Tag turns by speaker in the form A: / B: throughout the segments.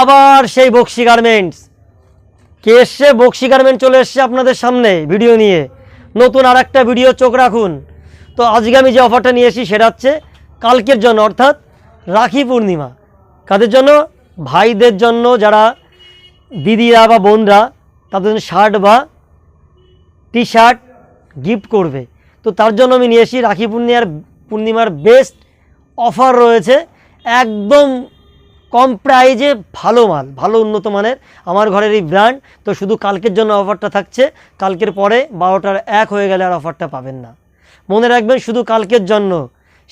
A: আবার সেই বক্সি গার্মেন্টস কে এসছে, বক্সি গার্মেন্ট চলে এসছে আপনাদের সামনে ভিডিও নিয়ে, নতুন আর একটা ভিডিও, চোখ রাখুন। তো আজকে আমি যে অফারটা নিয়ে এসেছি সেটা হচ্ছে কালকের জন্য, অর্থাৎ রাখি পূর্ণিমা। কাদের জন্য? ভাইদের জন্য, যারা দিদিরা বা বোনরা তাদের জন্য শার্ট বা টি শার্ট গিফট করবে। তো তার জন্য আমি নিয়ে এসেছি রাখি পূর্ণিমার বেস্ট অফার রয়েছে, একদম কম প্রাইজে ভালো মাল, ভালো উন্নত মানের আমার ঘরের এই ব্র্যান্ড। তো শুধু কালকের জন্য অফারটা থাকছে, কালকের পরে 12টার 1 হয়ে গেলে আর অফারটা পাবেন না। মনে রাখবেন শুধু কালকের জন্য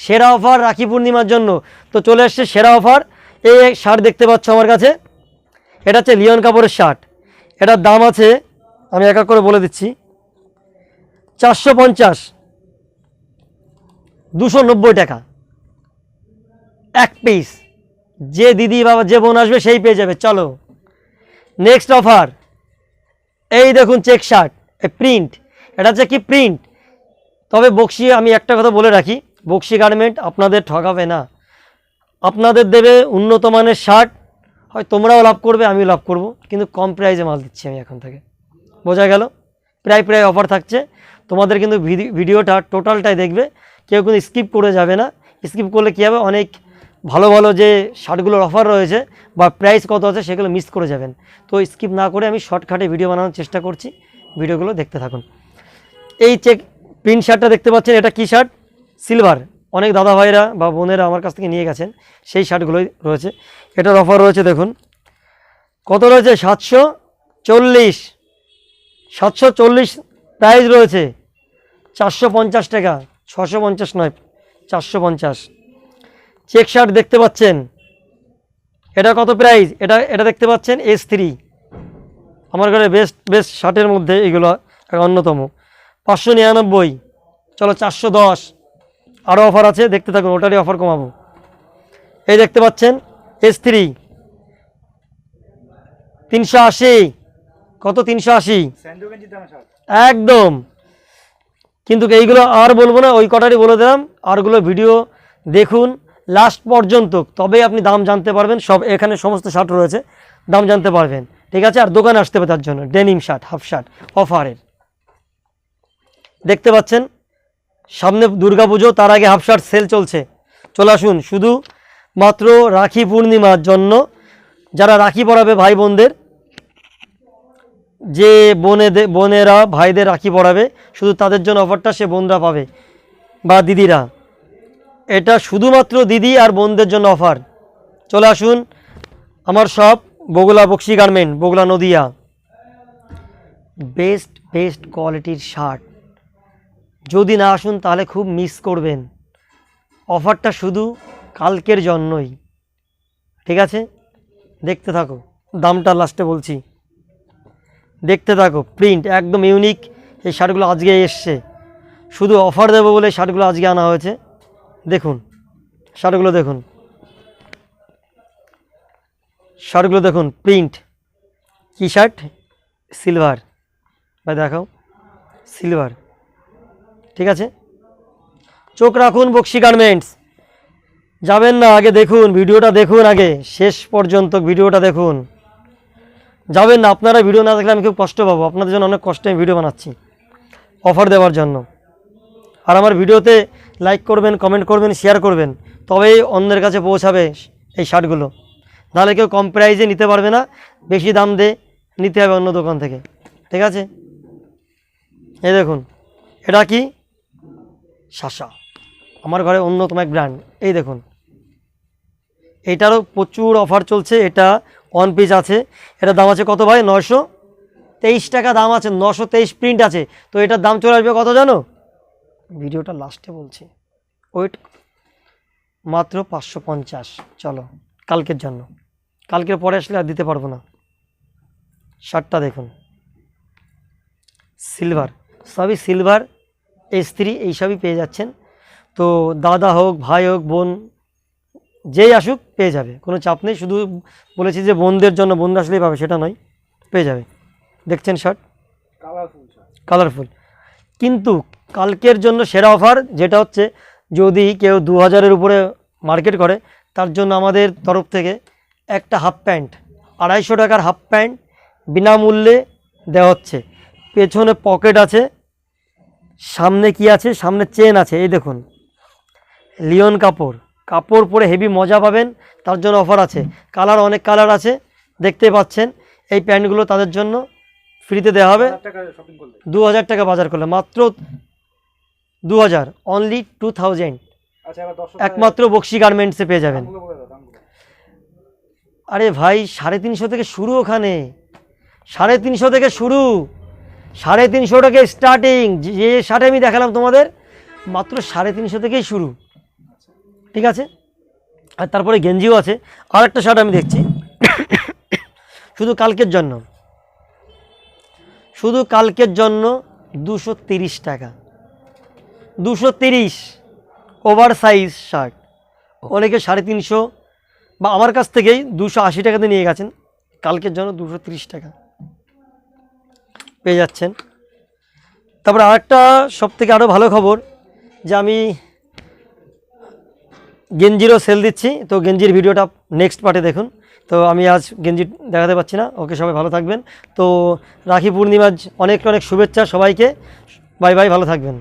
A: সেরা অফার, রাখি পূর্ণিমার জন্য। তো চলে এসছে সেরা অফার। এই শার্ট দেখতে পাচ্ছ আমার কাছে, এটা হচ্ছে লিওন কাপড়ের শার্ট। এটার দাম আছে, আমি এক এক করে বলে দিচ্ছি, 450, 290 টাকা এক পিস। যে দিদি বাবা যে বোন আসবে সেই পেয়ে যাবে। চলো নেক্সট অফার, এই দেখুন চেক শার্ট, প্রিন্ট। এটা হচ্ছে কি প্রিন্ট, তবে বক্সি, আমি একটা কথা বলে রাখি, বক্সি গার্মেন্ট আপনাদের ঠকাবে না, আপনাদের দেবে উন্নত মানের শার্ট। হয় তোমরাও লাভ করবে, আমিও লাভ করব, কিন্তু কম প্রাইসে মাল দিচ্ছি আমি এখন থেকে। বোঝা গেল? প্রায় অফার থাকছে। তোমাদের কিন্তু ভিডিওটা টোটালটাই দেখবে, কেউ কিন্তু স্কিপ করে যাবে না। স্কিপ করলে কী হবে, অনেক ভালো ভালো যে শার্টগুলোর অফার রয়েছে বা প্রাইস কত আছে সেগুলো মিস করে যাবেন। তো স্কিপ না করে আমি শর্টকাটে ভিডিও বানানোর চেষ্টা করছি, ভিডিওগুলো দেখতে থাকুন। এই চেক প্রিন্ট শার্টটা দেখতে পাচ্ছেন, এটা কী শার্ট? সিলভার। অনেক দাদা ভাইরা বা বোনেরা আমার কাছ থেকে নিয়ে গেছেন, সেই শার্টগুলোই রয়েছে। এটার অফার রয়েছে, দেখুন কত রয়েছে, 740, 740 প্রাইস রয়েছে, 450 টাকা, 650 নয়, 450। চেক শার্ট দেখতে পাচ্ছেন, এটা কত প্রাইস? এটা দেখতে পাচ্ছেন S3, আমার ঘরে বেস্ট শার্টের মধ্যে এগুলো অন্যতম, 599। চলো 410, আরও অফার আছে, দেখতে থাকুন, ওটারই অফার কমাবো। এই দেখতে পাচ্ছেন S3, 380। কত? 380 একদম। কিন্তু এইগুলো আর বলবো না, ওই কটারই বলে দিলাম। আরগুলো ভিডিও দেখুন লাস্ট পর্যন্ত, তবেই আপনি দাম জানতে পারবেন। সব এখানে সমস্ত শার্ট রয়েছে, দাম জানতে পারবেন, ঠিক আছে? আর দোকানে আসতে হবে তার জন্য। ডেনিম শার্ট, হাফ শার্ট অফারের দেখতে পাচ্ছেন। সামনে দুর্গাপুজো, তার আগে হাফ শার্ট সেল চলছে। চলে আসুন, শুধু মাত্র রাখি পূর্ণিমার জন্য, যারা রাখি পরাবে ভাই বোনদের, যে বোনেরা ভাইদের রাখি পরাবে, শুধু তাদের জন্য অফারটা, সে বোনরা পাবে বা দিদিরা। এটা শুধুমাত্র দিদি আর বোনদের জন্য অফার। চলে আসুন আমার shop, Bagula Bakshi garment, Bagula Nadia. Best কোয়ালিটির শার্ট, যদি না আসুন তাহলে খুব মিস করবেন। অফারটা শুধু কালকের জন্যই, ঠিক আছে? দেখতে থাকো, দামটা লাস্টে বলছি, দেখতে থাকো। প্রিন্ট একদম ইউনিক, এই শার্টগুলো আজকে এসছে, শুধু অফার দেবো বলে শার্টগুলো আজকে আনা হয়েছে। দেখুন শার্টগুলো, দেখুন শার্টগুলো, দেখুন প্রিন্ট। কি শার্ট? সিলভার, ভাই দেখাও, সিলভার, ঠিক আছে? চোখ রাখুন বক্সি গার্মেন্টস, যাবেন না, আগে দেখুন ভিডিওটা, দেখুন আগে শেষ পর্যন্ত ভিডিওটা দেখুন, যাবেন না। আপনারা ভিডিও না দেখলে আমি খুব কষ্ট পাবো, আপনাদের জন্য অনেক কষ্টে আমি ভিডিও বানাচ্ছি অফার দেওয়ার জন্য। আর আমার ভিডিওতে লাইক করবেন, কমেন্ট করবেন, শেয়ার করবেন, তবেই অন্যের কাছে পৌঁছাবে এই শার্টগুলো। নাহলে কেউ কম প্রাইসে নিতে পারবে না, বেশি দাম দিয়ে নিতে হবে অন্য দোকান থেকে, ঠিক আছে? এই দেখুন, এটা কি? সাশা, আমার ঘরে অন্যতম এক ব্র্যান্ড। এই দেখুন, এইটারও প্রচুর অফার চলছে। এটা 1 পিস আছে, এটার দাম আছে কত ভাই? 923 টাকা দাম আছে, 923 প্রিন্ট আছে। তো এটার দাম চলে আসবে কত জানো? ভিডিওটা লাস্টে বলছি, ওয়েট, মাত্র 550। চলো কালকের জন্য, কালকের পরে আসলে আর দিতে পারবো না। শার্টটা দেখুন, সিলভার, সবই সিলভার, S3 এইসবই পেয়ে যাচ্ছেন। তো দাদা হোক, ভাই হোক, বোন যেই আসুক পেয়ে যাবে, কোনো চাপ নেই। শুধু বলেছি যে বোনদের জন্য, বোনরা আসলেই পাবে সেটা নয়, পেয়ে যাবে। দেখছেন শার্ট, কালারফুল। কিন্তু কালকের জন্য সেরা অফার যেটা হচ্ছে, যদি কেউ 2000-এর উপরে মার্কেট করে, তার জন্য আমাদের তরফ থেকে একটা হাফ প্যান্ট 250 টাকার হাফ প্যান্ট বিনামূল্যে দেওয়া হচ্ছে। পেছনে পকেট আছে, সামনে কি আছে, সামনে চেন আছে। এই দেখুন লিওন কাপড়, কাপড় পরে হেভি মজা পাবেন, তার জন্য অফার আছে। কালার অনেক কালার আছে, দেখতে পাচ্ছেন। এই প্যান্টগুলো তাদের জন্য ফ্রিতে দেওয়া হবে। 2000 টাকা বাজার করলে মাত্র 2000, অনলি 2000। একমাত্র বক্সি গার্মেন্টসে পেয়ে যাবেন। আরে ভাই 350 থেকে শুরু, ওখানে 350 থেকে শুরু, 350 টাকা স্টার্টিং। যে শার্ট আমি দেখালাম তোমাদের মাত্র 350 থেকেই শুরু, ঠিক আছে। আর তারপরে গেঞ্জিও আছে। আর একটা শার্ট আমি দেখছি শুধু কালকের জন্য, শুধু কালকের জন্য 230 টাকা, 230, ওভার সাইজ শার্ট। অনেকে 350 বা আমার কাছ থেকেই 280 টাকাতে নিয়ে গেছেন। কালকের জন্য 230 টাকা পেয়ে যাচ্ছেন। তারপরে আরেকটা সবথেকে আরও ভালো খবর, যে আমি গেঞ্জিরও সেল দিচ্ছি। তো গেঞ্জির ভিডিওটা নেক্সট পার্টে দেখুন। তো আমি আজ গেঞ্জি দেখাতে পাচ্ছি না। ওকে, সবাই ভালো থাকবেন। তো রাখি পূর্ণিমার অনেক অনেক শুভেচ্ছা সবাইকে। বাই বাই, ভালো থাকবেন।